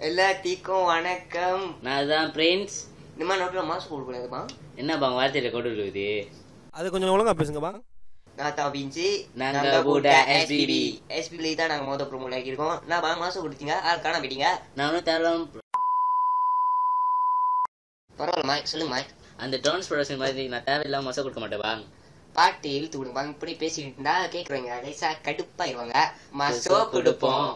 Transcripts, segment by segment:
எல்லாத்துக்கும் வணக்கம். நான் தான் பிரின்ஸ். இந்த மாதிரி நோட்டில் மாஸ்க் போடக்கூடாதுமா. என்னப்பா வார்த்தையில கொண்டு இருக்குது? அது கொஞ்சம் ஒழுங்கா பேசுங்கப்பா. நான் தான் பிஞ்சு. நாங்க பூட்டா SPB. SPB தான் நாங்கள் மொதல் ப்ரோமோட் ஆக்கியிருக்கோம். நான் மாஸ்க் கொடுத்தீங்க, ஆள் காண போயிட்டீங்க. நானும் தரோம். பரவாயில்ல மாய், சொல்லுங்க மாய். அந்த டான்ஸ் ப்ரொடக்ஷன் மாதிரி நான் தேவையில்லாம மசா கொடுக்க மாட்டேன். பாட்டு இழுத்து விடுங்க, இப்படி பேசிக்கிட்டு இருந்தா கேட்குறவங்க லைசா கடுப்பாயிருவாங்க. மசோ கொடுப்போம்.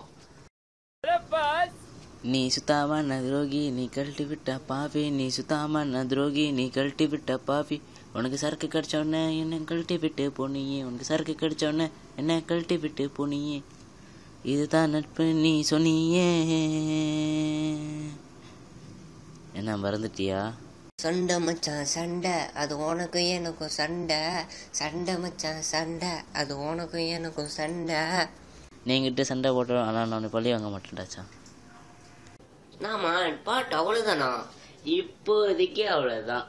நீ சுத்தாம துரோகி நீ கழட்டி விட்ட பாவி, நீ சுத்தாம துரோகி நீ கழட்டி விட்ட பாவி. உனக்கு சரக்கு கடிச்சோடனே என்ன கழட்டி விட்டு போனியே, உனக்கு சரக்கு கடிச்சோடனே என்ன கழட்டி விட்டு போனியே. இதுதான் நட்பு நீ சொன்னியே. என்ன மறந்துட்டியா? சண்டை மச்சான் சண்டை, அது உனக்கும் எனக்கும் சண்டை. சண்டை மச்சான் சண்டை, அது உனக்கும் எனக்கும் சண்டை. நீங்கிட்ட சண்டை போட்டோம், ஆனால் நான் பள்ளி வாங்க மாட்டேன்டாச்சா. நாம பாட்டு அவ்வளவுதானா? இப்போதைக்கு அவ்வளவுதான்.